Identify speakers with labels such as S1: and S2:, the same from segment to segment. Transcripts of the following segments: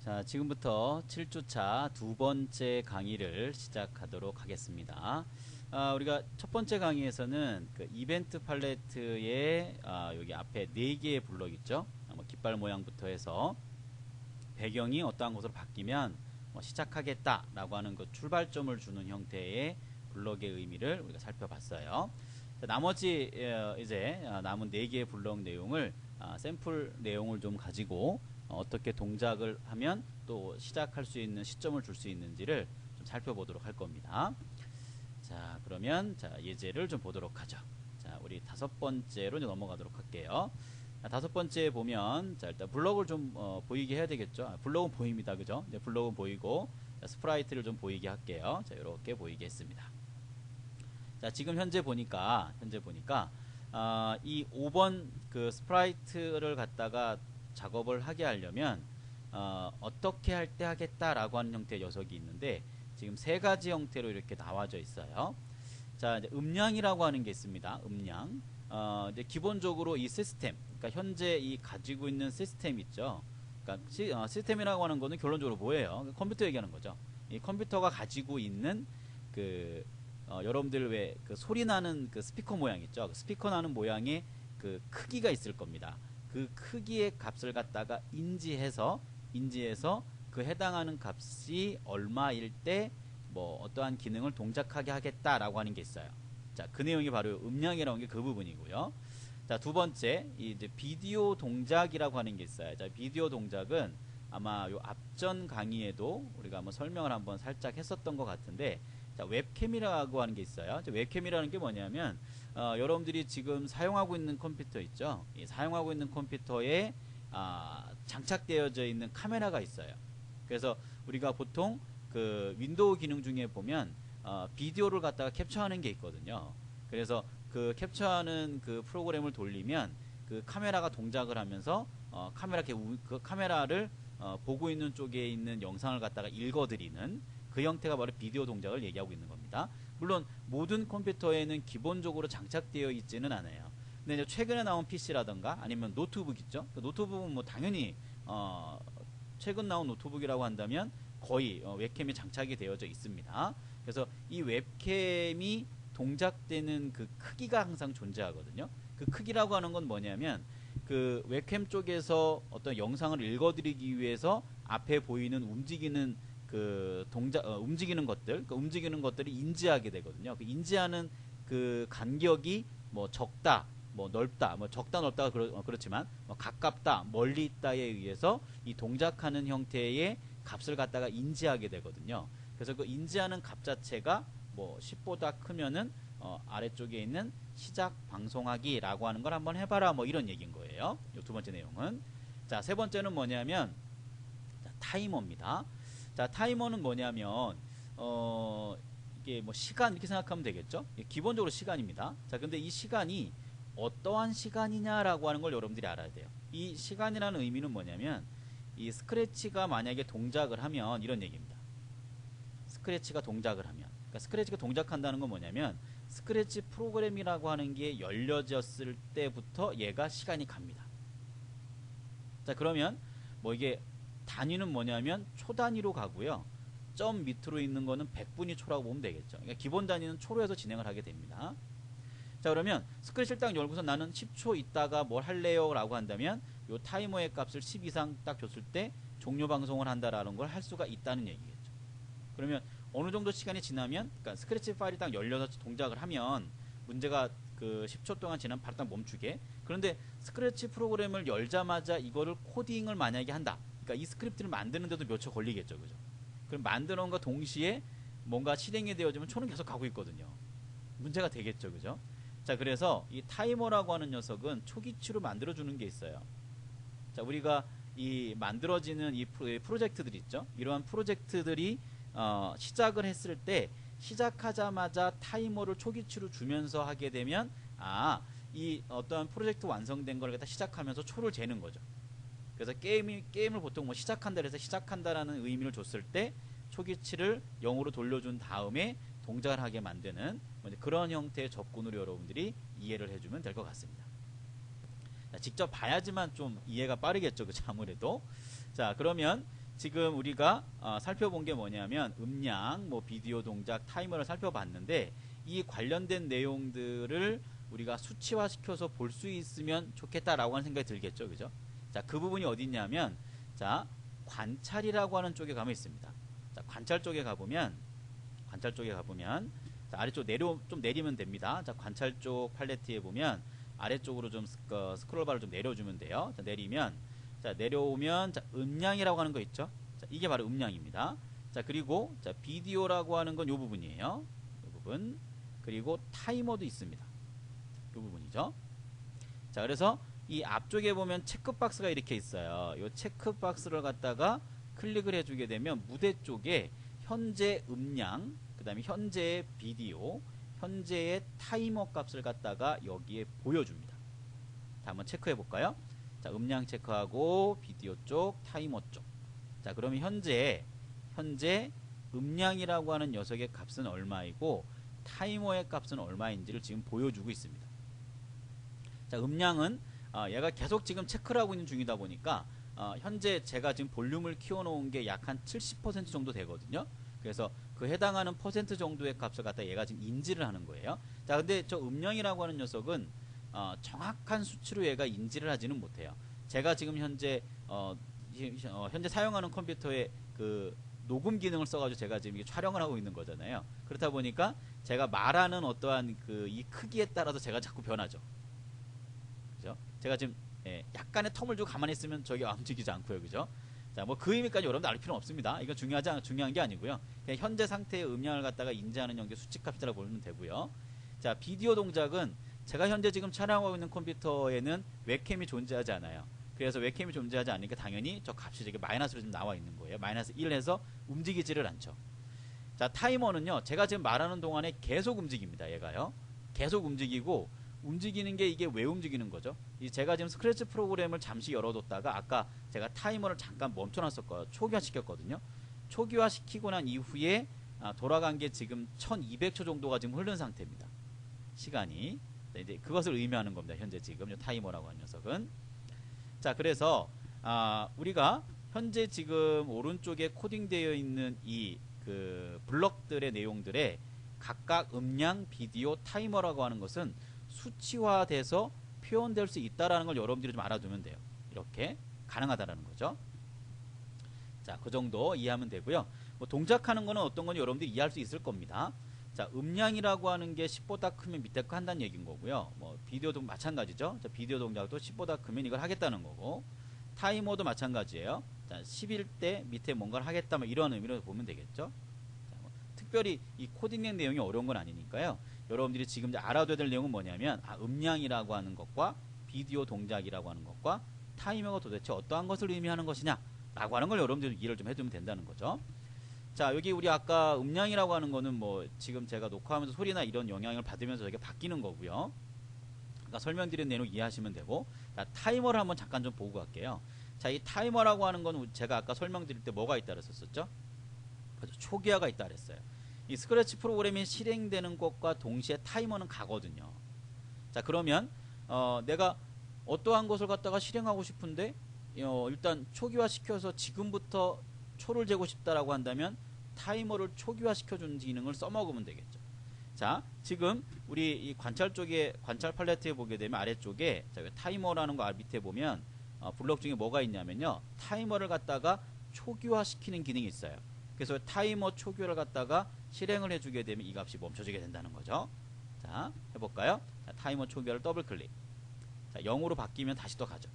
S1: 자, 지금부터 7주차 두 번째 강의를 시작하도록 하겠습니다. 우리가 첫 번째 강의에서는 그 이벤트 팔레트에 여기 앞에 4개의 블록 있죠. 뭐 깃발 모양부터 해서 배경이 어떠한 것으로 바뀌면 시작하겠다라고 하는 그 출발점을 주는 형태의 블록의 의미를 우리가 살펴봤어요. 자, 나머지 이제 남은 4개의 블록 내용을 샘플 내용을 좀 가지고 어떻게 동작을 하면 또 시작할 수 있는 시점을 줄 수 있는지를 좀 살펴보도록 할 겁니다. 자, 그러면 예제를 좀 보도록 하죠. 자, 우리 5번째로 넘어가도록 할게요. 자, 5번째 보면 일단 블럭을 좀 보이게 해야 되겠죠. 블럭은 보입니다. 그죠? 네, 블럭은 보이고 스프라이트를 좀 보이게 할게요. 자, 이렇게 보이게 했습니다. 자, 지금 현재 보니까 이 5번 그 스프라이트를 갖다가 작업을 하게 하려면 어떻게 할 때 하겠다라고 하는 형태의 녀석이 있는데 지금 3가지 형태로 이렇게 나와져 있어요. 자, 이제 음량이라고 하는 게 있습니다. 음량. 이제 기본적으로 이 시스템, 그러니까 현재 이 가지고 있는 시스템 있죠. 그러니까 시스템이라고 하는 거는 결론적으로 뭐예요? 컴퓨터 얘기하는 거죠. 이 컴퓨터가 가지고 있는 그 여러분들 왜 그 소리 나는 그 스피커 모양 있죠? 그 스피커 나는 모양의 그 크기가 있을 겁니다. 그 크기의 값을 갖다가 인지해서 그 해당하는 값이 얼마일 때 뭐 어떠한 기능을 동작하게 하겠다라고 하는 게 있어요. 자, 그 내용이 바로 음량이라는 게 그 부분이고요. 자, 두 번째, 이제 비디오 동작이라고 하는 게 있어요. 자, 비디오 동작은 아마 요 앞전 강의에도 우리가 한번 설명을 한번 살짝 했었던 것 같은데, 자, 웹캠이라고 하는 게 있어요. 자, 웹캠이라는 게 뭐냐면 여러분들이 지금 사용하고 있는 컴퓨터 있죠. 이 사용하고 있는 컴퓨터에 장착되어져 있는 카메라가 있어요. 그래서 우리가 보통 그 윈도우 기능 중에 보면 비디오를 갖다가 캡처하는 게 있거든요. 그래서 그 캡처하는 그 프로그램을 돌리면 그 카메라가 동작을 하면서 그 카메라를 보고 있는 쪽에 있는 영상을 갖다가 읽어드리는 그 형태가 바로 비디오 동작을 얘기하고 있는 겁니다. 물론 모든 컴퓨터에는 기본적으로 장착되어 있지는 않아요. 근데 이제 최근에 나온 PC라든가 아니면 노트북 있죠. 그 노트북은 뭐 당연히 최근 나온 노트북이라고 한다면 거의 웹캠이 장착이 되어져 있습니다. 그래서 이 웹캠이 동작되는 그 크기가 항상 존재하거든요. 그 크기라고 하는 건 뭐냐면 그 웹캠 쪽에서 어떤 영상을 읽어드리기 위해서 앞에 보이는 움직이는 그 움직이는 것들, 그 움직이는 것들이 인지하게 되거든요. 그 인지하는 그 간격이 뭐 적다, 뭐 넓다, 뭐 적다 넓다가 그렇지만 뭐 가깝다, 멀리 있다에 의해서 이 동작하는 형태의 값을 갖다가 인지하게 되거든요. 그래서 그 인지하는 값 자체가 뭐 10보다 크면은 아래쪽에 있는 시작 방송하기라고 하는 걸 한번 해봐라, 뭐 이런 얘기인 거예요. 이 두 번째 내용은. 자, 세 번째는 뭐냐면 타이머입니다. 자, 타이머는 뭐냐면 이게 뭐 시간 이렇게 생각하면 되겠죠. 기본적으로 시간입니다. 자, 근데 이 시간이 어떠한 시간이냐라고 하는 걸 여러분들이 알아야 돼요. 이 시간이라는 의미는 뭐냐면 이 스크래치가 만약에 동작을 하면 이런 얘기입니다. 스크래치가 동작을 하면, 그러니까 스크래치가 동작한다는 건 뭐냐면 스크래치 프로그램이라고 하는 게 열려졌을 때부터 얘가 시간이 갑니다. 자, 그러면 뭐 이게 단위는 뭐냐면 초 단위로 가고요. 점 밑으로 있는 거는 100분위 초라고 보면 되겠죠. 그러니까 기본 단위는 초로 해서 진행을 하게 됩니다. 자, 그러면 스크래치를 딱 열고서 나는 10초 있다가 뭘 할래요? 라고 한다면 요 타이머의 값을 10 이상 딱 줬을 때 종료 방송을 한다라는 걸 할 수가 있다는 얘기겠죠. 그러면 어느 정도 시간이 지나면, 그러니까 스크래치 파일이 딱 열려서 동작을 하면 문제가 그 10초 동안 지나면 바로 딱 멈추게. 그런데 스크래치 프로그램을 열자마자 이거를 코딩을 만약에 한다. 그러니까 이 스크립트를 만드는데도 몇 초 걸리겠죠. 그죠? 그럼 만드는 것과 동시에 뭔가 실행이 되어지면 초는 계속 가고 있거든요. 문제가 되겠죠. 그죠? 자, 그래서 이 타이머라고 하는 녀석은 초기치로 만들어주는 게 있어요. 자, 우리가 이 만들어지는 이 프로젝트들 있죠. 이러한 프로젝트들이 시작을 했을 때 시작하자마자 타이머를 초기치로 주면서 하게 되면 이 어떠한 프로젝트 완성된 걸 갖다 시작하면서 초를 재는 거죠. 그래서 게임을 보통 뭐 시작한다 해서 시작한다라는 의미를 줬을 때 초기치를 0으로 돌려준 다음에 동작을 하게 만드는 그런 형태의 접근으로 여러분들이 이해를 해주면 될 것 같습니다. 직접 봐야지만 좀 이해가 빠르겠죠. 그쵸? 아무래도. 자, 그러면 지금 우리가 살펴본 게 뭐냐면 음량, 뭐 비디오 동작, 타이머를 살펴봤는데 이 관련된 내용들을 우리가 수치화시켜서 볼 수 있으면 좋겠다라고 하는 생각이 들겠죠, 그죠? 자, 그 부분이 어디 있냐면, 자, 관찰이라고 하는 쪽에 가면 있습니다. 자, 관찰 쪽에 가보면, 자, 아래쪽 좀 내리면 됩니다. 자, 관찰 쪽 팔레트에 보면 아래쪽으로 좀 스크롤바를 좀 내려주면 돼요. 자, 내리면, 자, 내려오면, 자, 음량이라고 하는 거 있죠? 자, 이게 바로 음량입니다. 자, 그리고, 자, 비디오라고 하는 건 요 부분이에요. 요 부분. 그리고 타이머도 있습니다. 이 부분이죠. 자, 그래서 이 앞쪽에 보면 체크박스가 이렇게 있어요. 이 체크박스를 갖다가 클릭을 해주게 되면 무대 쪽에 현재 음량, 그 다음에 현재의 비디오, 현재의 타이머 값을 갖다가 여기에 보여줍니다. 자, 한번 체크해 볼까요? 자, 음량 체크하고 비디오 쪽, 타이머 쪽. 자, 그러면 현재 음량이라고 하는 녀석의 값은 얼마이고 타이머의 값은 얼마인지를 지금 보여주고 있습니다. 자, 음량은 얘가 계속 지금 체크를 하고 있는 중이다 보니까 현재 제가 지금 볼륨을 키워놓은 게 약 한 70% 정도 되거든요. 그래서 그 해당하는 퍼센트 정도의 값을 갖다 얘가 지금 인지를 하는 거예요. 자, 근데 저 음량이라고 하는 녀석은 정확한 수치로 얘가 인지를 하지는 못해요. 제가 지금 현재 현재 사용하는 컴퓨터에 그 녹음 기능을 써가지고 제가 지금 이게 촬영을 하고 있는 거잖아요. 그렇다 보니까 제가 말하는 어떠한 그 이 크기에 따라서 제가 자꾸 변하죠. 그죠? 제가 지금 약간의 텀을 주고 가만히 있으면 저기 움직이지 않고요, 그죠? 자, 뭐 그 의미까지 여러분들 알 필요는 없습니다. 이건 중요한 게 아니고요. 그냥 현재 상태의 음량을 갖다가 인지하는 형태 수치값이라고 보면 되고요. 자, 비디오 동작은 제가 현재 지금 촬영하고 있는 컴퓨터에는 웹캠이 존재하지 않아요. 그래서 웹캠이 존재하지 않으니까 당연히 저 값이 저기 마이너스로 지금 나와 있는 거예요. 마이너스 1에서 움직이지를 않죠. 자, 타이머는요, 제가 지금 말하는 동안에 계속 움직입니다. 얘가요. 계속 움직이고, 움직이는 게 이게 왜 움직이는 거죠? 제가 지금 스크래치 프로그램을 잠시 열어뒀다가 아까 제가 타이머를 잠깐 멈춰놨었거든요. 초기화시켰거든요. 초기화시키고 난 이후에 돌아간 게 지금 1200초 정도가 지금 흐른 상태입니다. 시간이. 네, 이제 그것을 의미하는 겁니다. 현재 지금 이 타이머라고 하는 녀석은. 자, 그래서 우리가 현재 지금 오른쪽에 코딩되어 있는 이 그 블럭들의 내용들에 각각 음량, 비디오, 타이머라고 하는 것은 수치화돼서 표현될 수 있다라는 걸 여러분들이 좀 알아두면 돼요. 이렇게 가능하다라는 거죠. 자, 그 정도 이해하면 되고요. 뭐 동작하는 거는 어떤 건지 여러분들이 이해할 수 있을 겁니다. 자, 음량이라고 하는 게 10보다 크면 밑에 거 한다는 얘기인 거고요. 뭐 비디오도 마찬가지죠. 자, 비디오 동작도 10보다 크면 이걸 하겠다는 거고, 타이머도 마찬가지예요. 자, 10일 때 밑에 뭔가를 하겠다, 뭐 이런 의미로 보면 되겠죠. 자, 뭐 특별히 이 코딩의 내용이 어려운 건 아니니까요. 여러분들이 지금 이제 알아둬야 될 내용은 뭐냐면, 음량이라고 하는 것과 비디오 동작이라고 하는 것과 타이머가 도대체 어떠한 것을 의미하는 것이냐라고 하는 걸 여러분들이 이해를 좀 해두면 된다는 거죠. 자, 여기 우리 아까 음량이라고 하는 거는 뭐 지금 제가 녹화하면서 소리나 이런 영향을 받으면서 저게 바뀌는 거고요. 그러니까 설명드린 내용 이해하시면 되고, 자, 타이머를 한번 잠깐 좀 보고 갈게요. 자, 이 타이머라고 하는 건 제가 아까 설명드릴 때 뭐가 있다 그랬었죠? 그래서 초기화가 있다 그랬어요. 이 스크래치 프로그램이 실행되는 것과 동시에 타이머는 가거든요. 자, 그러면 내가 어떠한 것을 갖다가 실행하고 싶은데 일단 초기화 시켜서 지금부터 초를 재고 싶다라고 한다면 타이머를 초기화 시켜주는 기능을 써먹으면 되겠죠. 자, 지금 우리 이 관찰 쪽에 관찰 팔레트에 보게 되면 아래쪽에 자, 타이머라는 거 밑에 보면 블록 중에 뭐가 있냐면요, 타이머를 갖다가 초기화 시키는 기능이 있어요. 그래서 타이머 초기화를 갖다가 실행을 해주게 되면 이 값이 멈춰지게 된다는 거죠. 자, 해볼까요? 자, 타이머 초기화를 더블 클릭. 자, 0으로 바뀌면 다시 또 가죠.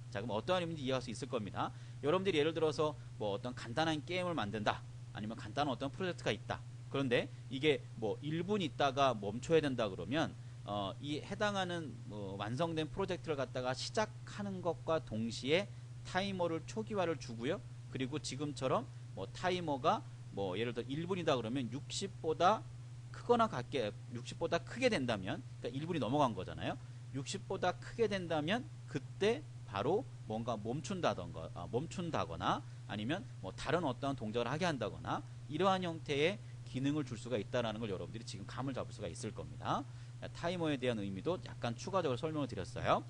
S1: 자, 그럼 어떠한 의미인지 이해할 수 있을 겁니다. 여러분들이 예를 들어서 뭐 어떤 간단한 게임을 만든다, 아니면 간단한 어떤 프로젝트가 있다. 그런데 이게 뭐 1분 있다가 멈춰야 된다 그러면 이 해당하는 뭐 완성된 프로젝트를 갖다가 시작하는 것과 동시에 타이머를 초기화를 주고요. 그리고 지금처럼 뭐 타이머가 뭐 예를 들어 1분이다 그러면 60보다 크거나 같게 60보다 크게 된다면, 그러니까 1분이 넘어간 거잖아요. 60보다 크게 된다면 그때 바로 뭔가 멈춘다거나 아니면 뭐 다른 어떠한 동작을 하게 한다거나 이러한 형태의 기능을 줄 수가 있다는 걸 여러분들이 지금 감을 잡을 수가 있을 겁니다. 타이머에 대한 의미도 약간 추가적으로 설명을 드렸어요.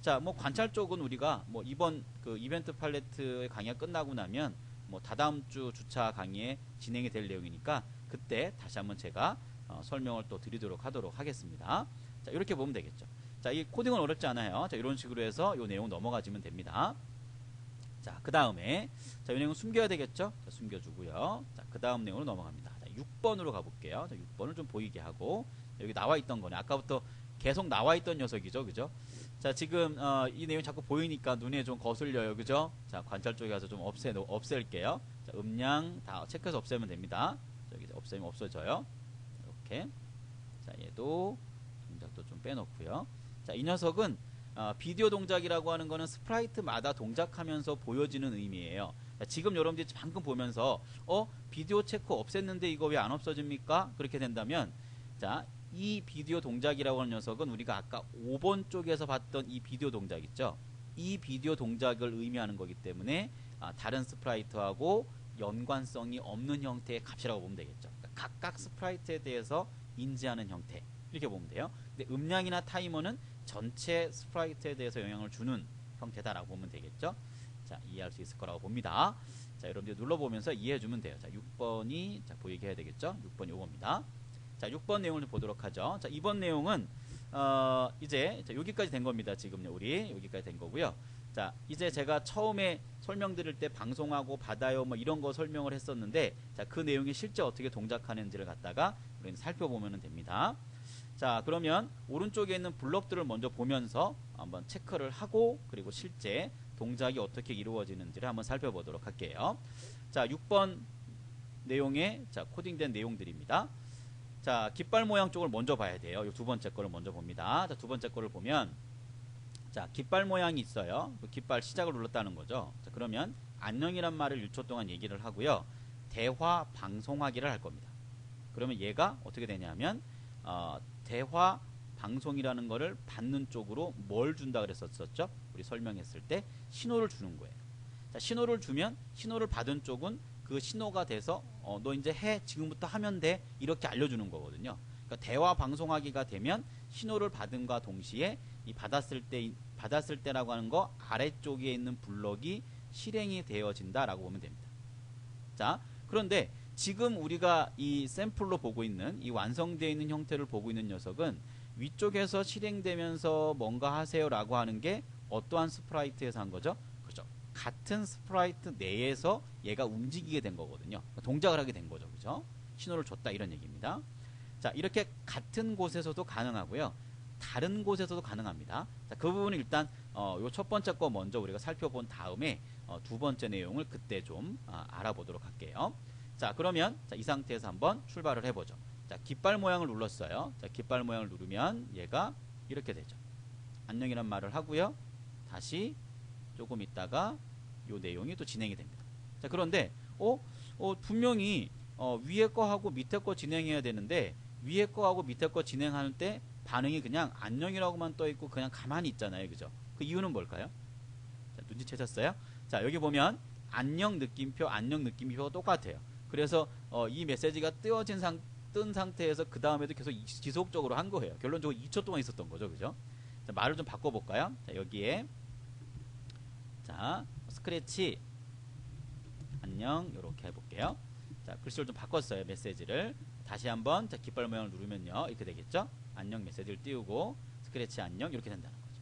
S1: 자, 뭐 관찰 쪽은 우리가 뭐 이번 그 이벤트 팔레트의 강의가 끝나고 나면 뭐 다다음 주 주차 강의에 진행이 될 내용이니까 그때 다시 한번 제가 설명을 또 드리도록 하도록 하겠습니다. 자, 이렇게 보면 되겠죠. 자, 이 코딩은 어렵지 않아요. 자, 이런 식으로 해서 이 내용 넘어가시면 됩니다. 자, 그 다음에 자, 이 내용 숨겨야 되겠죠. 자, 숨겨주고요. 자, 그 다음 내용으로 넘어갑니다. 자, 6번으로 가볼게요. 자, 6번을 좀 보이게 하고 여기 나와 있던 거네. 아까부터 계속 나와 있던 녀석이죠, 그죠? 자, 지금 이 내용 자꾸 보이니까 눈에 좀 거슬려요, 그죠? 자, 관찰 쪽에 가서 좀 없앨게요. 자, 음량 다 체크해서 없애면 됩니다. 자, 여기 없애면 없어져요. 이렇게. 자, 얘도 동작도 좀 빼놓고요. 자, 이 녀석은 비디오 동작이라고 하는 거는 스프라이트마다 동작하면서 보여지는 의미예요. 자, 지금 여러분들이 방금 보면서 비디오 체크 없앴는데 이거 왜 안 없어집니까? 그렇게 된다면 자, 이 비디오 동작이라고 하는 녀석은 우리가 아까 5번 쪽에서 봤던 이 비디오 동작 있죠? 이 비디오 동작을 의미하는 거기 때문에 다른 스프라이트하고 연관성이 없는 형태의 값이라고 보면 되겠죠. 그러니까 각각 스프라이트에 대해서 인지하는 형태 이렇게 보면 돼요. 근데 음량이나 타이머는 전체 스프라이트에 대해서 영향을 주는 형태다라고 보면 되겠죠. 자, 이해할 수 있을 거라고 봅니다. 자, 여러분들 눌러보면서 이해해주면 돼요. 자, 6번이 자, 보이게 해야 되겠죠. 6번이 요겁니다. 자, 6번 내용을 보도록 하죠. 자, 이번 내용은 이제 자, 여기까지 된 겁니다. 지금요, 우리 여기까지 된 거고요. 자, 이제 제가 처음에 설명드릴 때 방송하고 받아요 뭐 이런 거 설명을 했었는데 자, 그 내용이 실제 어떻게 동작하는지를 갖다가 우리는 살펴보면 됩니다. 자, 그러면 오른쪽에 있는 블럭들을 먼저 보면서 한번 체크를 하고 그리고 실제 동작이 어떻게 이루어지는지를 한번 살펴보도록 할게요. 자, 6번 내용의 자, 코딩된 내용들입니다. 자, 깃발 모양 쪽을 먼저 봐야 돼요. 이 두 번째 거를 먼저 봅니다. 자, 두 번째 거를 보면 자, 깃발 모양이 있어요. 그 깃발 시작을 눌렀다는 거죠. 자, 그러면 안녕이란 말을 1초 동안 얘기를 하고요. 대화 방송하기를 할 겁니다. 그러면 얘가 어떻게 되냐면 대화 방송이라는 거를 받는 쪽으로 뭘 준다 그랬었죠? 우리 설명했을 때 신호를 주는 거예요. 자, 신호를 주면 신호를 받은 쪽은 그 신호가 돼서 너 이제 해 지금부터 하면 돼 이렇게 알려주는 거거든요. 그러니까 대화 방송하기가 되면 신호를 받은과 동시에 이 받았을 때라고 하는 거 아래쪽에 있는 블럭이 실행이 되어진다라고 보면 됩니다. 자, 그런데 지금 우리가 이 샘플로 보고 있는 이 완성되어 있는 형태를 보고 있는 녀석은 위쪽에서 실행되면서 뭔가 하세요라고 하는 게 어떠한 스프라이트에서 한 거죠? 그렇죠. 같은 스프라이트 내에서 얘가 움직이게 된 거거든요. 동작을 하게 된 거죠. 그죠? 신호를 줬다 이런 얘기입니다. 자, 이렇게 같은 곳에서도 가능하고요. 다른 곳에서도 가능합니다. 자, 그 부분은 일단 요 첫 번째 거 먼저 우리가 살펴본 다음에 두 번째 내용을 그때 좀 알아보도록 할게요. 자, 그러면 자, 이 상태에서 한번 출발을 해보죠. 자, 깃발 모양을 눌렀어요. 자, 깃발 모양을 누르면 얘가 이렇게 되죠. 안녕이란 말을 하고요. 다시 조금 있다가 요 내용이 또 진행이 됩니다. 자, 그런데 분명히 위에 거하고 밑에 거 진행해야 되는데 위에 거하고 밑에 거 진행할 때 반응이 그냥 안녕이라고만 떠 있고 그냥 가만히 있잖아요. 그죠? 그 이유는 뭘까요? 자, 눈치채셨어요? 자, 여기 보면 안녕 느낌표가 똑같아요. 그래서 이 메시지가 뜬 상태에서 그 다음에도 계속 지속적으로 한 거예요. 결론적으로 2초 동안 있었던 거죠. 그죠? 자, 말을 좀 바꿔볼까요? 자, 여기에 자, 스크래치 안녕 이렇게 해볼게요. 자, 글씨를 좀 바꿨어요. 메시지를 다시 한번 자, 깃발 모양을 누르면요 이렇게 되겠죠. 안녕 메시지를 띄우고 스크래치 안녕 이렇게 된다는 거죠.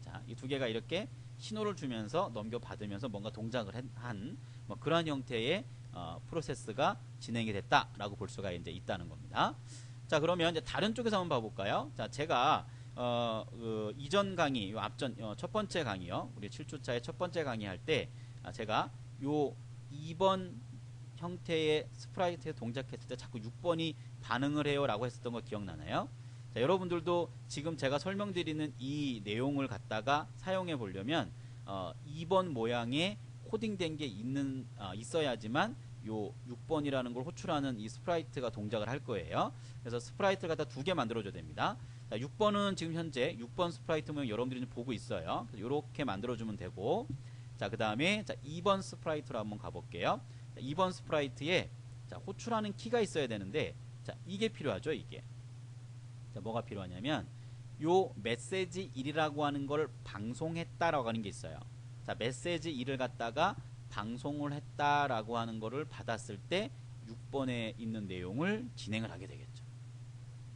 S1: 자, 이 두 개가 이렇게 신호를 주면서 넘겨받으면서 뭔가 동작을 한 뭐 그런 형태의 프로세스가 진행이 됐다라고 볼 수가 이제 있다는 겁니다. 자, 그러면 이제 다른 쪽에서 한번 봐볼까요? 자, 제가 그 이전 강의, 요 앞전 첫 번째 강의요. 우리 7주차의 첫 번째 강의 할 때 제가 요 2번 형태의 스프라이트에 동작했을 때 자꾸 6번이 반응을 해요라고 했었던 거 기억나나요? 자, 여러분들도 지금 제가 설명드리는 이 내용을 갖다가 사용해 보려면 2번 모양의 코딩된 게 있어야지만 요 6번이라는 걸 호출하는 이 스프라이트가 동작을 할 거예요. 그래서 스프라이트를 갖다 두 개 만들어줘야 됩니다. 자, 6번은 지금 현재 6번 스프라이트 모양 여러분들이 보고 있어요. 이렇게 만들어주면 되고, 자, 그 다음에 2번 스프라이트로 한번 가볼게요. 자, 2번 스프라이트에 자, 호출하는 키가 있어야 되는데, 자, 이게 필요하죠, 이게. 자, 뭐가 필요하냐면, 요 메시지 1이라고 하는 걸 방송했다라고 하는 게 있어요. 자, 메시지 1을 갖다가 방송을 했다라고 하는 거를 받았을 때 6번에 있는 내용을 진행을 하게 되겠죠.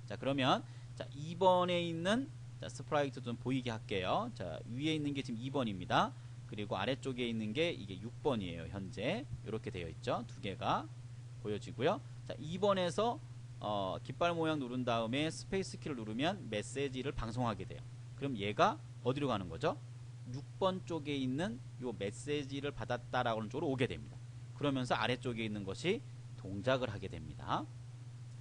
S1: 자, 그러면 자, 2번에 있는 자, 스프라이트 좀 보이게 할게요. 자, 위에 있는 게 지금 2번입니다. 그리고 아래쪽에 있는 게 이게 6번이에요. 현재 이렇게 되어 있죠. 두 개가 보여지고요. 자, 2번에서 깃발 모양 누른 다음에 스페이스 키를 누르면 메시지를 방송하게 돼요. 그럼 얘가 어디로 가는 거죠? 6번 쪽에 있는 요 메시지를 받았다라고 하는 쪽으로 오게 됩니다. 그러면서 아래쪽에 있는 것이 동작을 하게 됩니다.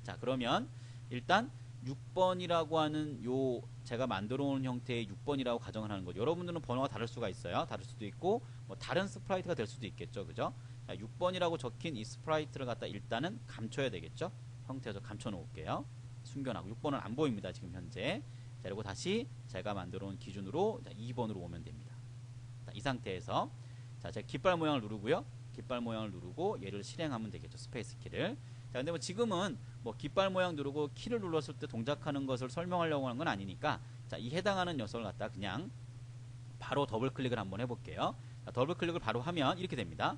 S1: 자, 그러면 일단 6번이라고 하는 요 제가 만들어 놓은 형태의 6번이라고 가정을 하는 거죠. 여러분들은 번호가 다를 수가 있어요. 다를 수도 있고 뭐 다른 스프라이트가 될 수도 있겠죠. 그죠? 자, 6번이라고 적힌 이 스프라이트를 갖다 일단은 감춰야 되겠죠. 형태에서 감춰 놓을게요. 숨겨놔고 6번은 안 보입니다. 지금 현재. 자, 그리고 다시 제가 만들어 놓은 기준으로 자, 2번으로 오면 됩니다. 자, 이 상태에서 자, 제가 깃발 모양을 누르고요. 깃발 모양을 누르고 얘를 실행하면 되겠죠. 스페이스 키를. 자, 근데 뭐 지금은 뭐 깃발 모양 누르고 키를 눌렀을 때 동작하는 것을 설명하려고 하는 건 아니니까 자, 이 해당하는 녀석을 갖다 그냥 바로 더블 클릭을 한번 해볼게요. 자, 더블 클릭을 바로 하면 이렇게 됩니다.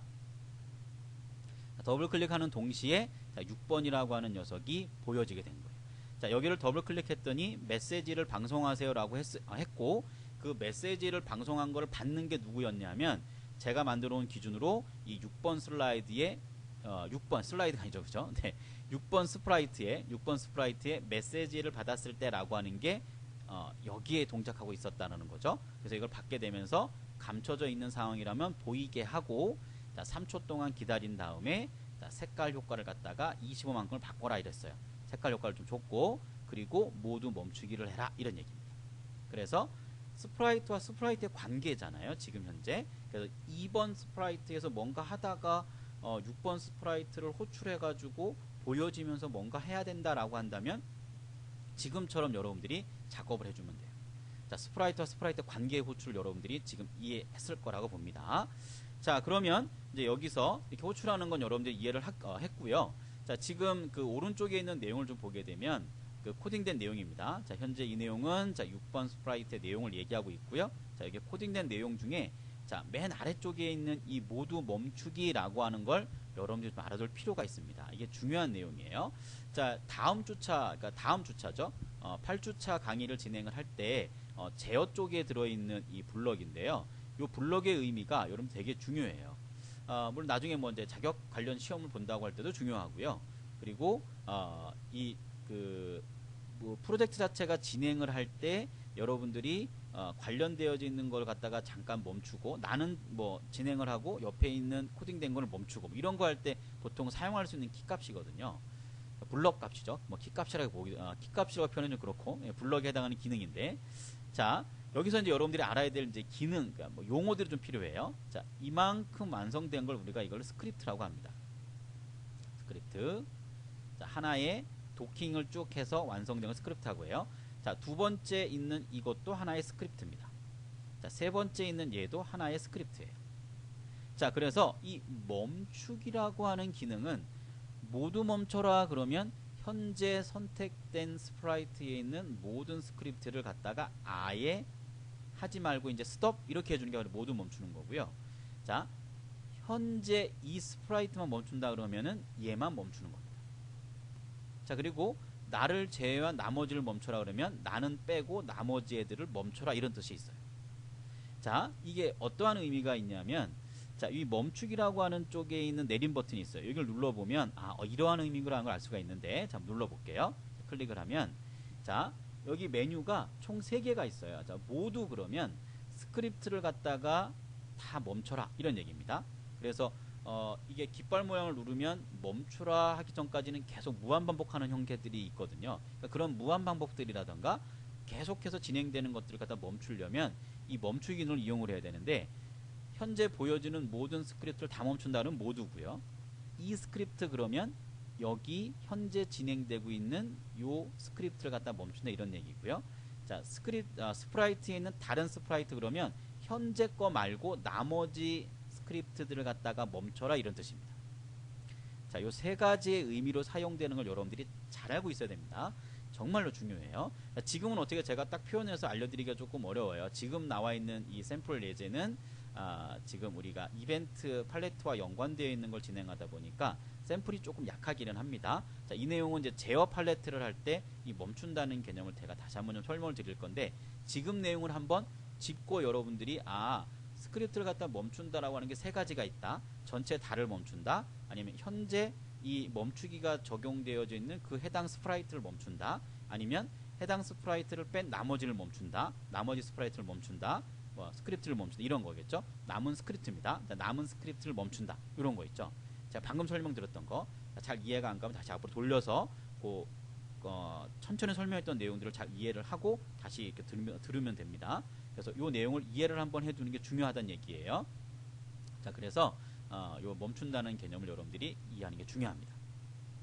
S1: 자, 더블 클릭하는 동시에 자, 6번이라고 하는 녀석이 보여지게 된 거예요. 자, 여기를 더블 클릭했더니 메시지를 방송하세요 라고 했고 그 메시지를 방송한 걸 받는 게 누구였냐면 제가 만들어 놓은 기준으로 이 6번 슬라이드에 6번 슬라이드가 아니죠, 그죠? 네, 6번 스프라이트에 메시지를 받았을 때라고 하는 게 여기에 동작하고 있었다는 거죠. 그래서 이걸 받게 되면서 감춰져 있는 상황이라면 보이게 하고 자, 3초 동안 기다린 다음에 자, 색깔 효과를 갖다가 25만큼을 바꿔라 이랬어요. 색깔 효과를 좀 줬고 그리고 모두 멈추기를 해라 이런 얘기입니다. 그래서 스프라이트와 스프라이트의 관계잖아요. 지금 현재. 그래서 2번 스프라이트에서 뭔가 하다가 6번 스프라이트를 호출해가지고 보여지면서 뭔가 해야 된다라고 한다면 지금처럼 여러분들이 작업을 해주면 돼요. 자, 스프라이트와 스프라이트 관계의 호출을 여러분들이 지금 이해했을 거라고 봅니다. 자, 그러면 이제 여기서 이렇게 호출하는 건 여러분들이 이해를 했고요. 자, 지금 그 오른쪽에 있는 내용을 좀 보게 되면 그 코딩된 내용입니다. 자, 현재 이 내용은 자, 6번 스프라이트의 내용을 얘기하고 있고요. 자, 이게 코딩된 내용 중에 자, 맨 아래쪽에 있는 이 모두 멈추기라고 하는 걸 여러분들이 좀 알아둘 필요가 있습니다. 이게 중요한 내용이에요. 자, 다음 주차, 그러니까 다음 주차죠. 8주차 강의를 진행을 할 때 제어 쪽에 들어있는 이 블럭인데요. 이 블럭의 의미가 여러분 되게 중요해요. 물론 나중에 뭐 이제 자격 관련 시험을 본다고 할 때도 중요하고요. 그리고 뭐 프로젝트 자체가 진행을 할 때 여러분들이 관련되어져 있는 걸 갖다가 잠깐 멈추고 나는 뭐 진행을 하고 옆에 있는 코딩된 걸 멈추고 뭐 이런 거 할 때 보통 사용할 수 있는 키값이거든요. 블럭 값이죠. 뭐 키값이라고 키값이라고 표현은 좀 그렇고 블럭에 해당하는 기능인데 자, 여기서 이제 여러분들이 알아야 될 이제 기능, 그러니까 뭐 용어들이 좀 필요해요. 자, 이만큼 완성된 걸 우리가 이걸 스크립트라고 합니다. 스크립트. 자, 하나의 도킹을 쭉 해서 완성된 걸 스크립트라고 해요. 자, 두 번째 있는 이것도 하나의 스크립트입니다. 자, 세 번째 있는 얘도 하나의 스크립트예요. 자, 그래서 이 멈추기라고 하는 기능은 모두 멈춰라 그러면 현재 선택된 스프라이트에 있는 모든 스크립트를 갖다가 아예 하지 말고 이제 스톱 이렇게 해주는 게 바로 모두 멈추는 거고요. 자, 현재 이 스프라이트만 멈춘다 그러면은 얘만 멈추는 겁니다. 자, 그리고 나를 제외한 나머지를 멈춰라 그러면 나는 빼고 나머지 애들을 멈춰라 이런 뜻이 있어요. 자, 이게 어떠한 의미가 있냐면 자, 이 멈추기라고 하는 쪽에 있는 내림 버튼이 있어요. 여기를 눌러보면 이러한 의미라는 걸 알 수가 있는데 자, 눌러볼게요. 자, 클릭을 하면 자, 여기 메뉴가 총 3개가 있어요. 자, 모두 그러면 스크립트를 갖다가 다 멈춰라 이런 얘기입니다. 그래서 이게 깃발 모양을 누르면 멈추라 하기 전까지는 계속 무한반복하는 형태들이 있거든요. 그러니까 그런 무한반복들이라던가 계속해서 진행되는 것들을 갖다 멈추려면 이 멈추기 기능을 이용을 해야 되는데 현재 보여지는 모든 스크립트를 다 멈춘다는 모두고요. 이 스크립트 그러면 여기 현재 진행되고 있는 요 스크립트를 갖다 멈춘다 이런 얘기고요. 자, 스프라이트에 있는 다른 스프라이트 그러면 현재 거 말고 나머지 스크립트들을 갖다가 멈춰라 이런 뜻입니다. 자, 요 3가지의 의미로 사용되는 걸 여러분들이 잘 알고 있어야 됩니다. 정말로 중요해요. 지금은 어떻게 제가 딱 표현해서 알려드리기가 조금 어려워요. 지금 나와 있는 이 샘플 예제는 지금 우리가 이벤트 팔레트와 연관되어 있는 걸 진행하다 보니까 샘플이 조금 약하기는 합니다. 자, 이 내용은 이제 제어 팔레트를 할 때 이 멈춘다는 개념을 제가 다시 한번 좀 설명을 드릴 건데, 지금 내용을 한번 짚고 여러분들이 스크립트를 갖다 멈춘다라고 하는 게 세 가지가 있다. 전체 다를 멈춘다. 아니면 현재 이 멈추기가 적용되어져 있는 그 해당 스프라이트를 멈춘다. 아니면 해당 스프라이트를 뺀 나머지를 멈춘다. 나머지 스프라이트를 멈춘다. 스크립트를 멈춘다. 이런 거겠죠. 남은 스크립트입니다. 남은 스크립트를 멈춘다. 이런 거 있죠. 제가 방금 설명드렸던 거 잘 이해가 안 가면 다시 앞으로 돌려서 천천히 설명했던 내용들을 잘 이해를 하고 다시 이렇게 들으면 됩니다. 그래서 이 내용을 이해를 한번 해두는 게 중요하다는 얘기예요. 자, 그래서 요 멈춘다는 개념을 여러분들이 이해하는 게 중요합니다.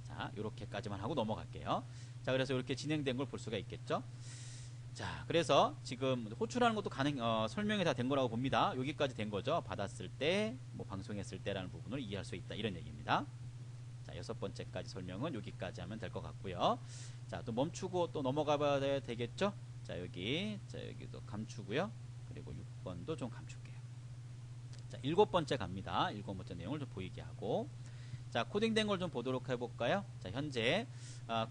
S1: 자, 요렇게까지만 하고 넘어갈게요. 자, 그래서 이렇게 진행된 걸 볼 수가 있겠죠. 자, 그래서 지금 호출하는 것도 설명이 다 된 거라고 봅니다. 여기까지 된 거죠. 받았을 때, 방송했을 때라는 부분을 이해할 수 있다. 이런 얘기입니다. 자, 6번째까지 설명은 여기까지 하면 될 것 같고요. 자, 또 멈추고 또 넘어가 봐야 되겠죠. 자, 여기도 감추고요. 그리고 6번도 좀 감출게요. 자, 7번째 갑니다. 7번째 내용을 좀 보이게 하고, 자, 코딩된 걸 좀 보도록 해볼까요? 자, 현재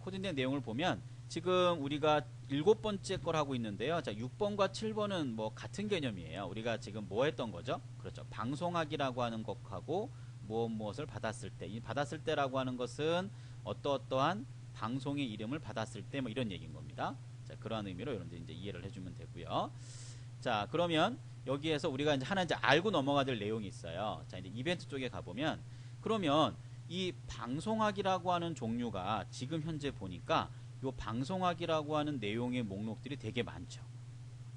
S1: 코딩된 내용을 보면 지금 우리가 7번째 걸 하고 있는데요. 자, 6번과 7번은 같은 개념이에요. 우리가 지금 뭐 했던 거죠? 그렇죠. 방송하기라고 하는 것하고 무엇을 받았을 때, 이 받았을 때라고 하는 것은 어떠한 방송의 이름을 받았을 때 이런 얘기인 겁니다. 자, 그러한 의미로 여러분들 이제 이해를 해주면 되고요. 자, 그러면 여기에서 우리가 이제 하나 알고 넘어가야 될 내용이 있어요. 자, 이제 이벤트 쪽에 가보면, 그러면 이 방송하기라고 하는 종류가 지금 현재 보니까 요 방송하기라고 하는 내용의 목록들이 되게 많죠.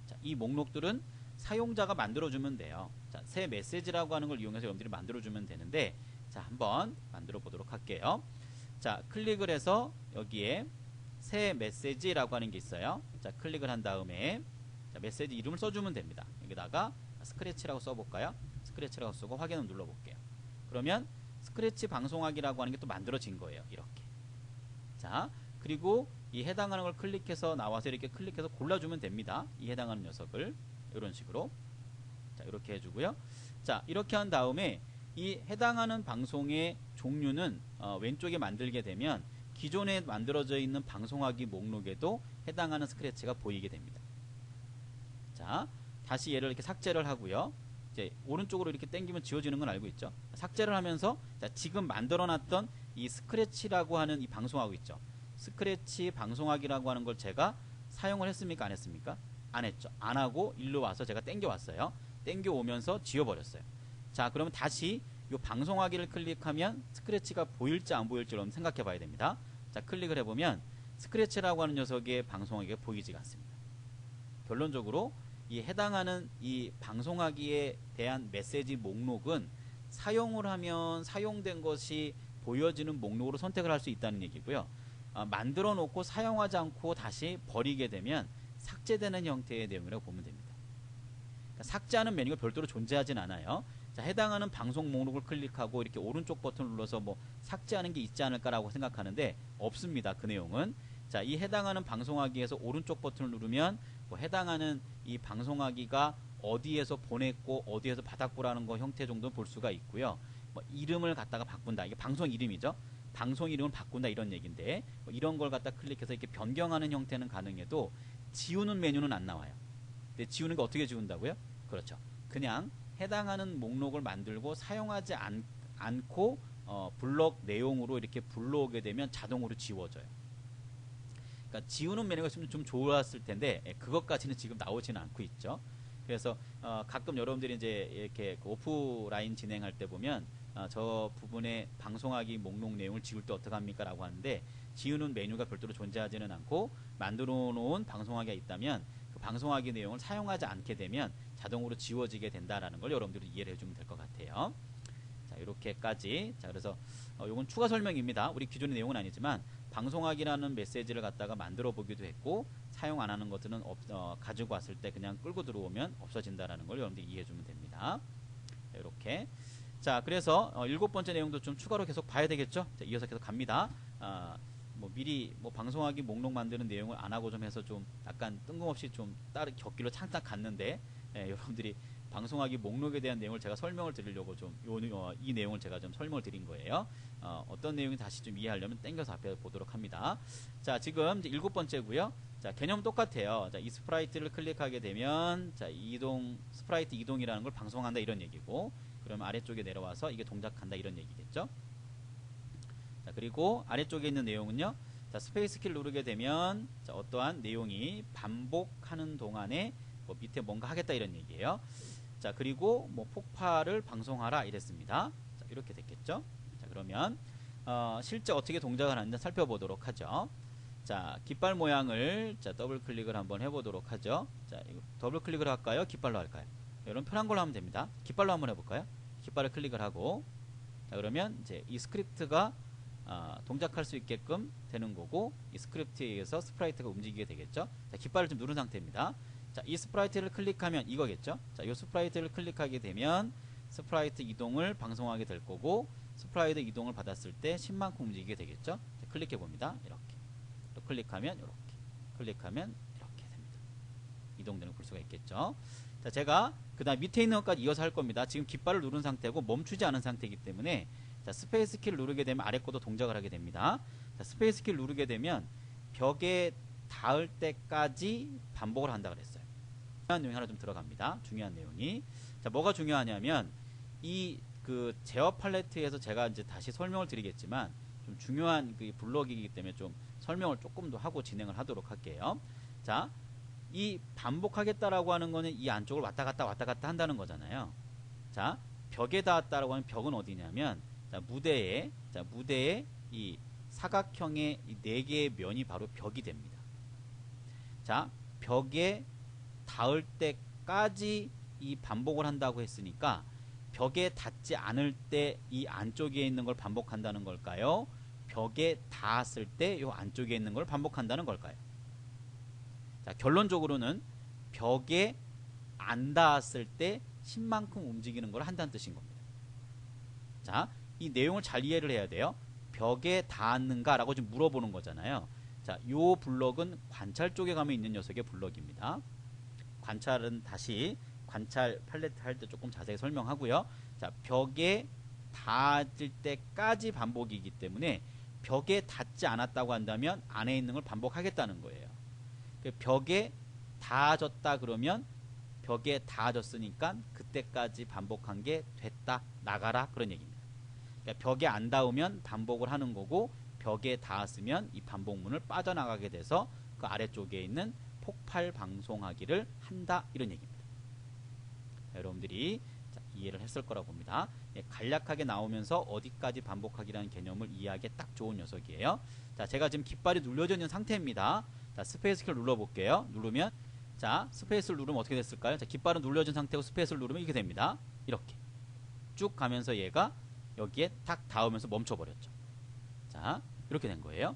S1: 자, 이 목록들은 사용자가 만들어주면 돼요. 자, 새 메시지라고 하는 걸 이용해서 여러분들이 만들어주면 되는데, 자, 한번 만들어 보도록 할게요. 자, 클릭을 해서 여기에 새 메시지라고 하는 게 있어요. 자, 클릭을 한 다음에 자, 메시지 이름을 써주면 됩니다. 여기다가 스크래치라고 써볼까요? 스크래치라고 쓰고 확인을 눌러볼게요. 그러면 스크래치 방송하기라고 하는 게 또 만들어진 거예요. 이렇게. 자, 그리고 이 해당하는 걸 클릭해서 나와서 이렇게 클릭해서 골라주면 됩니다. 이 해당하는 녀석을 이런 식으로. 자, 이렇게 해주고요. 자, 이렇게 한 다음에 이 해당하는 방송의 종류는 왼쪽에 만들게 되면 기존에 만들어져 있는 방송하기 목록에도 해당하는 스크래치가 보이게 됩니다. 자, 다시 얘를 이렇게 삭제를 하고요. 이제 오른쪽으로 이렇게 당기면 지워지는 건 알고 있죠. 삭제를 하면서 자, 지금 만들어놨던 이 스크래치라고 하는 이 방송하고 있죠. 스크래치 방송하기라고 하는 걸 제가 사용을 했습니까? 안 했습니까? 안 했죠. 안 하고 일로 와서 제가 당겨왔어요. 당겨오면서 지워버렸어요. 자, 그러면 다시 이 방송하기를 클릭하면 스크래치가 보일지 안 보일지 여러분 생각해 봐야 됩니다. 자, 클릭을 해보면 스크래치라고 하는 녀석의 방송하기가 보이지가 않습니다. 결론적으로 이 해당하는 이 방송하기에 대한 메시지 목록은 사용을 하면 사용된 것이 보여지는 목록으로 선택을 할 수 있다는 얘기고요. 만들어 놓고 사용하지 않고 다시 버리게 되면 삭제되는 형태의 내용이라고 보면 됩니다. 그러니까 삭제하는 메뉴가 별도로 존재하진 않아요. 자, 해당하는 방송 목록을 클릭하고 이렇게 오른쪽 버튼을 눌러서 삭제하는 게 있지 않을까라고 생각하는데 없습니다. 그 내용은. 자, 이 해당하는 방송하기에서 오른쪽 버튼을 누르면 해당하는 이 방송하기가 어디에서 보냈고 어디에서 받았고라는 거 형태 정도는 볼 수가 있고요. 이름을 갖다가 바꾼다. 이게 방송 이름이죠. 방송 이름을 바꾼다 이런 얘기인데 이런 걸 갖다 클릭해서 이렇게 변경하는 형태는 가능해도 지우는 메뉴는 안 나와요. 근데 지우는 거 어떻게 지운다고요? 그렇죠. 그냥 해당하는 목록을 만들고 사용하지 않고 블록 내용으로 이렇게 불러오게 되면 자동으로 지워져요. 그러니까 지우는 메뉴가 좀 좋았을 텐데 그것까지는 지금 나오지는 않고 있죠. 그래서 가끔 여러분들이 이제 이렇게 오프라인 진행할 때 보면 저 부분에 방송하기 목록 내용을 지울 때 어떡합니까? 라고 하는데 지우는 메뉴가 별도로 존재하지는 않고 만들어 놓은 방송하기가 있다면 그 방송하기 내용을 사용하지 않게 되면 자동으로 지워지게 된다라는 걸 여러분들이 이해를 해주면 될 것 같아요. 자, 이렇게까지. 자, 그래서 요건 추가 설명입니다. 우리 기존의 내용은 아니지만 방송하기라는 메시지를 갖다가 만들어 보기도 했고 사용 안 하는 것들은 가지고 왔을 때 그냥 끌고 들어오면 없어진다라는 걸 여러분들이 이해해 주면 됩니다. 자, 이렇게. 자, 그래서 7번째 내용도 좀 추가로 계속 봐야 되겠죠? 자, 이어서 계속 갑니다. 미리 방송하기 목록 만드는 내용을 안 하고 좀 해서 좀 약간 뜬금없이 좀 다른 격길로 창딱 갔는데 여러분들이 방송하기 목록에 대한 내용을 제가 설명을 드리려고 좀 이 내용을 제가 좀 설명을 드린 거예요. 어떤 내용이 다시 좀 이해하려면 땡겨서 앞에 보도록 합니다. 자, 지금 이제 7번째고요. 자, 개념 똑같아요. 자, 이 스프라이트를 클릭하게 되면 자, 스프라이트 이동이라는 걸 방송한다 이런 얘기고, 그러면 아래쪽에 내려와서 이게 동작한다 이런 얘기겠죠. 자, 그리고 아래쪽에 있는 내용은요. 자, 스페이스 키를 누르게 되면 자, 어떠한 내용이 반복하는 동안에 뭐 밑에 뭔가 하겠다 이런 얘기예요. 자, 그리고 뭐 폭발을 방송하라 이랬습니다. 자, 이렇게 됐겠죠. 자, 그러면 실제 어떻게 동작을 하는지 살펴보도록 하죠. 자, 깃발 모양을 자, 더블 클릭을 한번 해보도록 하죠. 자, 이거 더블 클릭을 할까요? 깃발로 할까요? 이런 편한 걸로 하면 됩니다. 깃발로 한번 해볼까요? 깃발을 클릭을 하고, 자, 그러면 이제 이 스크립트가 동작할 수 있게끔 되는 거고, 이 스크립트에 의해서 스프라이트가 움직이게 되겠죠. 자, 깃발을 좀 누른 상태입니다. 자, 이 스프라이트를 클릭하면 이거겠죠. 자, 이 스프라이트를 클릭하게 되면 스프라이트 이동을 방송하게 될 거고, 스프라이트 이동을 받았을 때 10만큼 움직이게 되겠죠. 자, 클릭해 봅니다. 이렇게 또 클릭하면 이렇게, 클릭하면 이렇게 됩니다. 이동되는 걸 볼 수가 있겠죠. 자, 제가 그 다음 밑에 있는 것까지 이어서 할 겁니다. 지금 깃발을 누른 상태고 멈추지 않은 상태이기 때문에, 자, 스페이스 키를 누르게 되면 아래 것도 동작을 하게 됩니다. 자, 스페이스 키를 누르게 되면 벽에 닿을 때까지 반복을 한다 그랬어요. 중요한 내용이 하나 좀 들어갑니다. 중요한 내용이. 자, 뭐가 중요하냐면 이 그 제어 팔레트에서 제가 이제 다시 설명을 드리겠지만 좀 중요한 그 블럭이기 때문에 좀 설명을 조금 더 하고 진행을 하도록 할게요. 자, 이 반복하겠다라고 하는 거는 이 안쪽을 왔다 갔다 한다는 거잖아요. 자, 벽에 닿았다라고 하는 벽은 어디냐면, 자, 무대에 이 사각형의 이 4개의 면이 바로 벽이 됩니다. 자, 벽에 닿을 때까지 이 반복을 한다고 했으니까 벽에 닿지 않을 때 이 안쪽에 있는 걸 반복한다는 걸까요? 벽에 닿았을 때 이 안쪽에 있는 걸 반복한다는 걸까요? 자, 결론적으로는 벽에 안 닿았을 때 10만큼 움직이는 걸 한다는 뜻인 겁니다. 자, 이 내용을 잘 이해를 해야 돼요. 벽에 닿았는가 라고 지금 물어보는 거잖아요. 자, 요 블럭은 관찰 쪽에 가면 있는 녀석의 블럭입니다. 관찰은 다시 관찰 팔레트 할 때 조금 자세히 설명하고요. 자, 벽에 닿을 때까지 반복이기 때문에 벽에 닿지 않았다고 한다면 안에 있는 걸 반복하겠다는 거예요. 벽에 닿아졌다 그러면 벽에 닿아졌으니까 그때까지 반복한 게 됐다, 나가라 그런 얘기입니다. 그러니까 벽에 안 닿으면 반복을 하는 거고, 벽에 닿았으면 이 반복문을 빠져나가게 돼서 그 아래쪽에 있는 폭발 방송하기를 한다 이런 얘기입니다. 여러분들이 이해를 했을 거라고 봅니다. 예, 간략하게 나오면서 어디까지 반복하기라는 개념을 이해하기에 딱 좋은 녀석이에요. 자, 제가 지금 깃발이 눌려져 있는 상태입니다. 자, 스페이스 키를 눌러볼게요. 누르면, 자, 스페이스를 누르면 어떻게 됐을까요? 자, 깃발은 눌려진 상태고 스페이스를 누르면 이렇게 됩니다. 이렇게 쭉 가면서 얘가 여기에 탁 닿으면서 멈춰버렸죠. 자, 이렇게 된 거예요.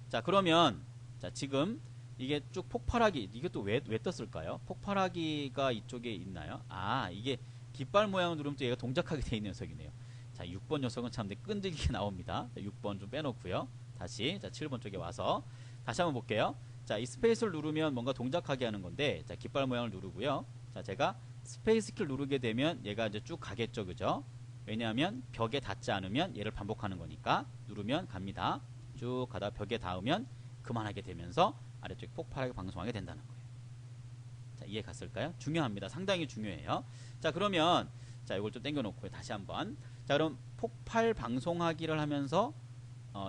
S1: 자, 그러면 자, 지금 이게 쭉 폭발하기, 이게 또 왜 떴을까요? 폭발하기가 이쪽에 있나요? 아, 이게 깃발 모양을 누르면 또 얘가 동작하게 돼 있는 녀석이네요. 자, 6번 녀석은 참 끈질기게 나옵니다. 자, 6번 좀 빼놓고요. 다시 자, 7번 쪽에 와서 다시 한번 볼게요. 자, 이 스페이스를 누르면 뭔가 동작하게 하는 건데, 자, 깃발 모양을 누르고요. 자, 제가 스페이스 키를 누르게 되면 얘가 이제 쭉 가겠죠, 그죠? 왜냐하면 벽에 닿지 않으면 얘를 반복하는 거니까 누르면 갑니다. 쭉 가다 벽에 닿으면 그만하게 되면서 아래쪽에 폭발하게 방송하게 된다는 거예요. 자, 이해 갔을까요? 중요합니다. 상당히 중요해요. 자, 그러면 자, 이걸 좀 당겨놓고 다시 한번. 자, 그럼 폭발 방송하기를 하면서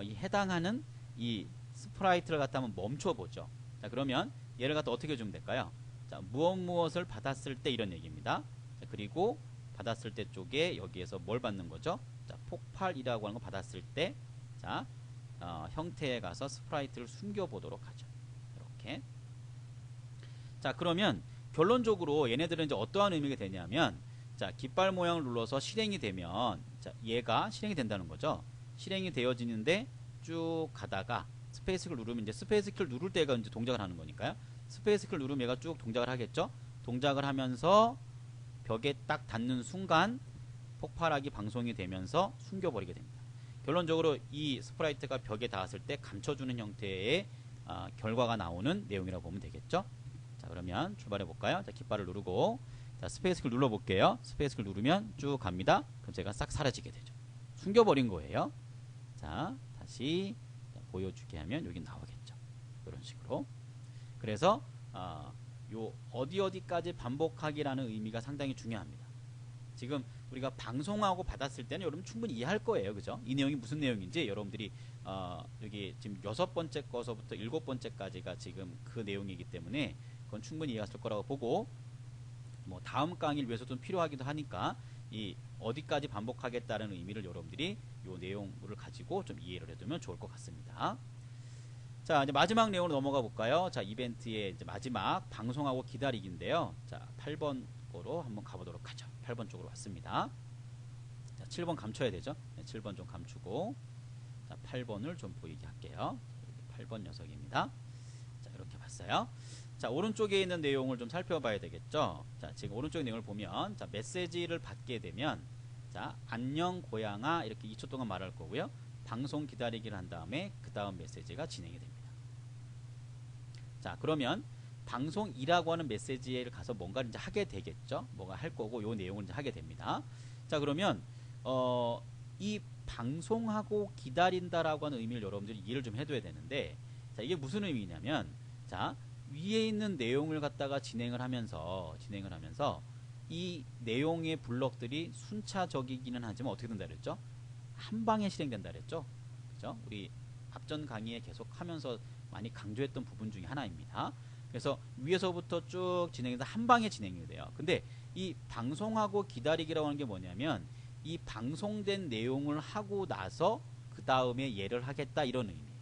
S1: 이 해당하는 이 스프라이트를 갖다 한번 멈춰보죠. 자, 그러면 얘를 갖다 어떻게 해주면 될까요? 자, 무엇을 받았을 때 이런 얘기입니다. 자, 그리고 받았을 때 쪽에 여기에서 뭘 받는 거죠? 자, 폭발이라고 하는 거 받았을 때, 자, 형태에 가서 스프라이트를 숨겨보도록 하죠. 이렇게. 자, 그러면 결론적으로 얘네들은 이제 어떠한 의미가 되냐면, 자, 깃발 모양을 눌러서 실행이 되면, 자, 얘가 실행이 된다는 거죠. 실행이 되어지는데 쭉 가다가 스페이스 키를 누르면, 이제 스페이스 키를 누를 때가 이제 동작을 하는 거니까요. 스페이스 키를 누르면 얘가 쭉 동작을 하겠죠. 동작을 하면서 벽에 딱 닿는 순간 폭발하기 방송이 되면서 숨겨버리게 됩니다. 결론적으로 이 스프라이트가 벽에 닿았을 때 감춰주는 형태의 결과가 나오는 내용이라고 보면 되겠죠. 자, 그러면 출발해 볼까요? 자, 깃발을 누르고, 자, 스페이스키를 눌러볼게요. 스페이스키를 누르면 쭉 갑니다. 그럼 제가 싹 사라지게 되죠. 숨겨버린 거예요. 자, 다시 보여주게 하면 여기 나오겠죠. 이런 식으로. 그래서 요 어디까지 반복하기라는 의미가 상당히 중요합니다. 지금 우리가 방송하고 받았을 때는 여러분 충분히 이해할 거예요. 그죠? 이 내용이 무슨 내용인지 여러분들이 여기 지금 6번째 거서부터 7번째까지가 지금 그 내용이기 때문에 그건 충분히 이해했을 거라고 보고, 뭐 다음 강의를 위해서 좀 필요하기도 하니까 이 어디까지 반복하겠다는 의미를 여러분들이 요 내용을 가지고 좀 이해를 해두면 좋을 것 같습니다. 자, 이제 마지막 내용으로 넘어가 볼까요? 자, 이벤트의 이제 마지막 방송하고 기다리기인데요. 자, 8번 거로 한번 가보도록 하죠. 8번 쪽으로 왔습니다. 자, 7번 감춰야 되죠. 네, 7번 좀 감추고, 자, 8번을 좀 보이게 할게요. 8번 녀석입니다. 자, 이렇게 봤어요. 자, 오른쪽에 있는 내용을 좀 살펴봐야 되겠죠. 자, 지금 오른쪽 내용을 보면, 자, 메시지를 받게 되면, 자, 안녕 고양아 이렇게 2초 동안 말할 거고요. 방송 기다리기를 한 다음에 그 다음 메시지가 진행이 됩니다. 자, 그러면 방송이라고 하는 메시지를 가서 뭔가를 이제 하게 되겠죠. 뭐가 할 거고 요 내용을 이제 하게 됩니다. 자, 그러면 이 방송하고 기다린다라고 하는 의미를 여러분들이 이해를 좀 해둬야 되는데, 자, 이게 무슨 의미냐면, 자, 위에 있는 내용을 갖다가 진행을 하면서 이 내용의 블럭들이 순차적이기는 하지만 어떻게 된다 그랬죠? 한 방에 실행된다 그랬죠? 그죠? 우리 앞전 강의에 계속 하면서 많이 강조했던 부분 중에 하나입니다. 그래서 위에서부터 쭉 진행해서 한 방에 진행이 돼요. 근데 이 방송하고 기다리기라고 하는 게 뭐냐면, 이 방송된 내용을 하고 나서 그 다음에 얘를 하겠다 이런 의미예요.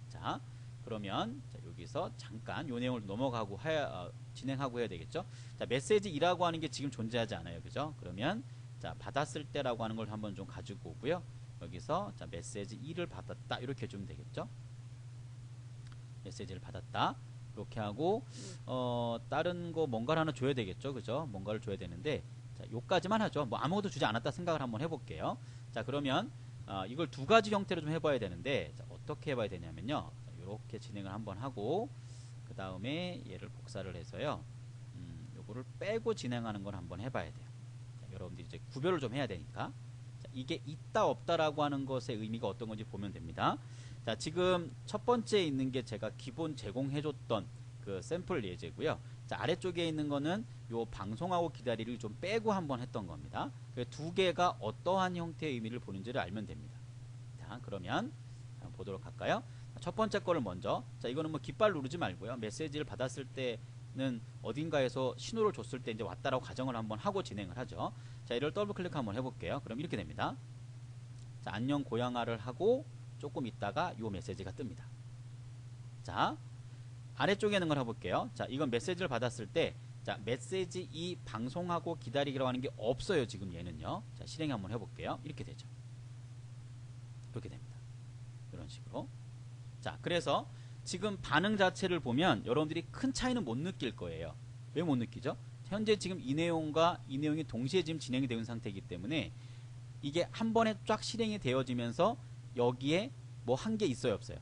S1: 자, 그러면 자, 여기서 잠깐 요 내용을 넘어가고 진행하고 해야 되겠죠. 자, 메시지이라고 하는 게 지금 존재하지 않아요. 그죠? 그러면 자, 받았을 때라고 하는 걸 한번 좀 가지고 오고요. 여기서 자, 메시지 2를 받았다 이렇게 해주면 되겠죠. 메시지를 받았다 이렇게 하고 다른 거 뭔가를 하나 줘야 되겠죠. 그죠? 뭔가를 줘야 되는데, 자, 요까지만 하죠. 뭐 아무것도 주지 않았다 생각을 한번 해볼게요. 자, 그러면 이걸 두 가지 형태로 좀 해봐야 되는데, 자, 어떻게 해봐야 되냐면요. 자, 이렇게 진행을 한번 하고 그 다음에 얘를 복사를 해서요. 요거를 빼고 진행하는 걸 한번 해봐야 돼요. 자, 여러분들이 이제 구별을 좀 해야 되니까. 자, 이게 있다 없다라고 하는 것의 의미가 어떤 건지 보면 됩니다. 자, 지금 첫 번째에 있는 게 제가 기본 제공해줬던 그 샘플 예제고요. 자, 아래쪽에 있는 거는 요 방송하고 기다리를 좀 빼고 한번 했던 겁니다. 그 두 개가 어떠한 형태의 의미를 보는지를 알면 됩니다. 자, 그러면 한번 보도록 할까요? 첫 번째 거를 먼저, 자, 이거는 뭐 깃발 누르지 말고요. 메시지를 받았을 때는 어딘가에서 신호를 줬을 때 이제 왔다라고 가정을 한번 하고 진행을 하죠. 자, 이를 더블 클릭 한번 해볼게요. 그럼 이렇게 됩니다. 자, 안녕 고양아를 하고 조금 있다가 요 메시지가 뜹니다. 자, 아래쪽에 있는 걸 해볼게요. 자, 이건 메시지를 받았을 때, 자, 메시지 이 방송하고 기다리기라고 하는 게 없어요. 지금 얘는요. 자, 실행 한번 해볼게요. 이렇게 되죠. 이렇게 됩니다. 이런 식으로. 자, 그래서 지금 반응 자체를 보면 여러분들이 큰 차이는 못 느낄 거예요. 왜 못 느끼죠? 현재 지금 이 내용과 이 내용이 동시에 지금 진행이 되는 상태이기 때문에 이게 한 번에 쫙 실행이 되어지면서 여기에 뭐 한 게 있어요, 없어요?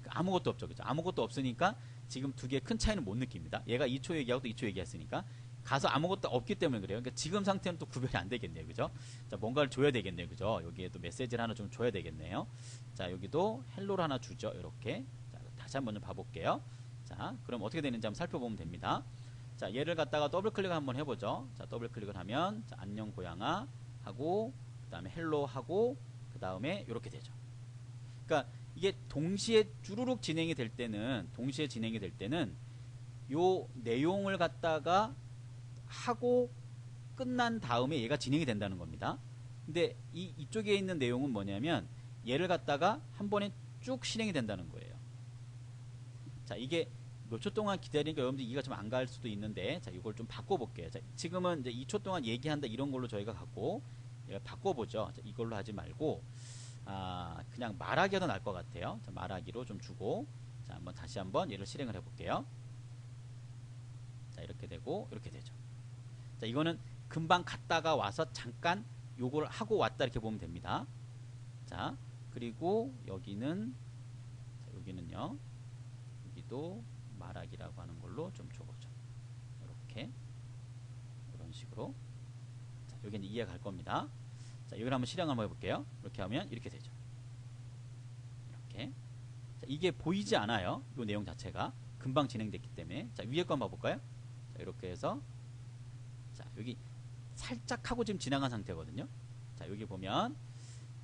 S1: 아무것도 없죠. 그죠? 아무것도 없으니까 지금 두 개의 큰 차이는 못 느낍니다. 얘가 2초 얘기하고 또 2초 얘기했으니까 가서 아무것도 없기 때문에 그래요. 그러니까 지금 상태는 또 구별이 안 되겠네요. 그죠? 자, 뭔가를 줘야 되겠네요. 그죠? 여기에 또 메시지를 하나 좀 줘야 되겠네요. 자, 여기도 헬로를 하나 주죠. 이렇게. 자, 다시 한번 좀 봐볼게요. 자, 그럼 어떻게 되는지 한번 살펴보면 됩니다. 자, 얘를 갖다가 더블 클릭을 한번 해보죠. 자, 더블 클릭을 하면, 자, 안녕 고양아 하고, 그 다음에 헬로 하고, 그 다음에 이렇게 되죠. 그러니까 이게 동시에 쭈루룩 진행이 될 때는, 요 내용을 갖다가 하고 끝난 다음에 얘가 진행이 된다는 겁니다. 근데 이쪽에 있는 내용은 뭐냐면 얘를 갖다가 한 번에 쭉 실행이 된다는 거예요. 자, 이게 몇 초 동안 기다리니까 여러분들 이해가 좀 안 갈 수도 있는데, 자, 이걸 좀 바꿔볼게요. 자, 지금은 이제 2초 동안 얘기한다 이런 걸로 저희가 갖고 바꿔보죠. 자, 이걸로 하지 말고 그냥 말하기가 더 나을 것 같아요. 자, 말하기로 좀 주고, 자, 다시 한번 얘를 실행을 해볼게요. 자, 이렇게 되고 이렇게 되죠. 자, 이거는 금방 갔다가 와서 잠깐 요걸 하고 왔다 이렇게 보면 됩니다. 자, 그리고 여기는, 자, 여기는요, 여기도 말하기라고 하는 걸로 좀 줘보죠. 이렇게. 식으로. 자, 여기 이제 이해가 갈 겁니다. 자, 이걸 한번 실행 한번 해볼게요. 이렇게 하면 이렇게 되죠. 이렇게. 자, 이게 보이지 않아요. 이 내용 자체가 금방 진행됐기 때문에. 자, 위에 거 한번 봐볼까요? 자, 이렇게 해서 자, 여기 살짝 하고 지금 지나간 상태거든요. 자, 여기 보면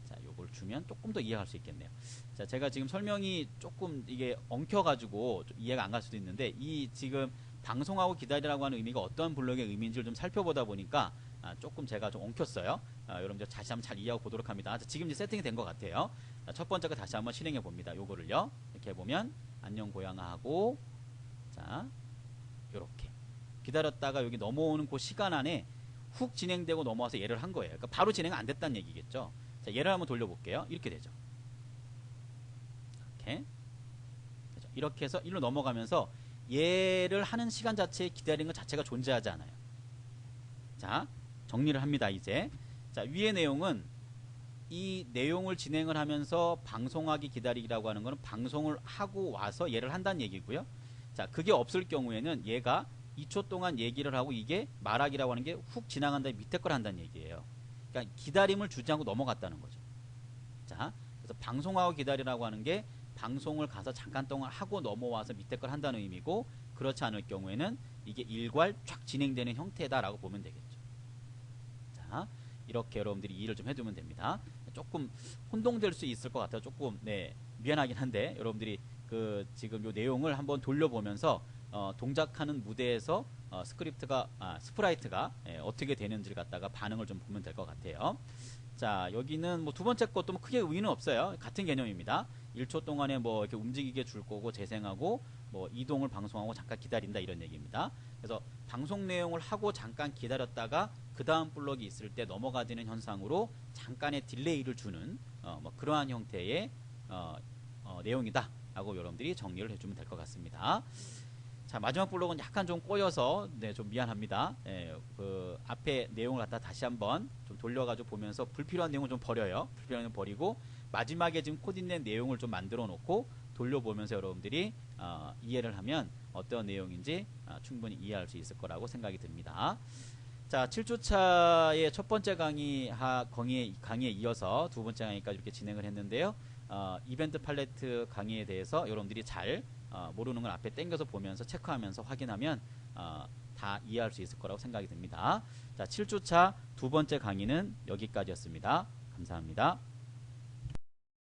S1: 자, 요걸 주면 조금 더 이해할 수 있겠네요. 자, 제가 지금 설명이 조금 이게 엉켜가지고 좀 이해가 안 갈 수도 있는데, 이 지금 방송하고 기다리라고 하는 의미가 어떤 블록의 의미인지를 좀 살펴보다 보니까 조금 제가 좀 엉켰어요. 여러분들 다시 한번 잘 이해하고 보도록 합니다. 자, 지금 이제 세팅이 된 것 같아요. 자, 첫 번째 거 다시 한번 실행해 봅니다. 요거를요. 이렇게 해보면 안녕 고양아하고 자, 요렇게 기다렸다가 여기 넘어오는 그 시간 안에 훅 진행되고 넘어와서 얘를 한 거예요. 그러니까 바로 진행 안 됐다는 얘기겠죠. 자, 얘를 한번 돌려볼게요. 이렇게 되죠. 이렇게. 그죠? 이렇게 해서 일로 넘어가면서 얘를 하는 시간 자체에 기다리는 것 자체가 존재하지 않아요. 자, 정리를 합니다. 이제 자, 위의 내용은 이 내용을 진행을 하면서 방송하기 기다리기라고 하는 거는 방송을 하고 와서 얘를 한다는 얘기고요. 자, 그게 없을 경우에는 얘가 2초 동안 얘기를 하고 이게 말하기라고 하는 게 훅 지나간 다음에 밑에 걸 한다는 얘기예요. 그러니까 기다림을 주지 않고 넘어갔다는 거죠. 자, 그래서 방송하고 기다리라고 하는 게 방송을 가서 잠깐 동안 하고 넘어와서 밑에 걸 한다는 의미고, 그렇지 않을 경우에는 이게 일괄 쫙 진행되는 형태다라고 보면 되겠죠. 자, 이렇게 여러분들이 이해를 좀 해두면 됩니다. 조금 혼동될 수 있을 것 같아요. 조금 미안하긴 한데 여러분들이 그 지금 요 내용을 한번 돌려보면서 동작하는 무대에서 스프라이트가 어떻게 되는지를 갖다가 반응을 좀 보면 될 것 같아요. 자, 여기는 뭐 두 번째 것도 뭐 크게 의의는 없어요. 같은 개념입니다. 1초 동안에 뭐 이렇게 움직이게 줄 거고 재생하고 뭐 이동을 방송하고 잠깐 기다린다 이런 얘기입니다. 그래서 방송 내용을 하고 잠깐 기다렸다가 그 다음 블럭이 있을 때 넘어가지는 현상으로 잠깐의 딜레이를 주는 뭐 그러한 형태의 내용이다 라고 여러분들이 정리를 해주면 될 것 같습니다. 자, 마지막 블록은 약간 좀 꼬여서 좀 미안합니다. 그 앞에 내용을 갖다 다시 한번 좀 돌려가지고 보면서 불필요한 내용을 좀 버려요. 불필요한 내용 버리고 마지막에 지금 코딩된 내용을 좀 만들어 놓고 돌려보면서 여러분들이 이해를 하면 어떤 내용인지 충분히 이해할 수 있을 거라고 생각이 듭니다. 자, 7주차의 첫 번째 강의에 이어서 두 번째 강의까지 이렇게 진행을 했는데요. 이벤트 팔레트 강의에 대해서 여러분들이 잘 모르는 걸 앞에 당겨서 보면서 체크하면서 확인하면 다 이해할 수 있을 거라고 생각이 듭니다. 자, 7주차 두 번째 강의는 여기까지였습니다. 감사합니다.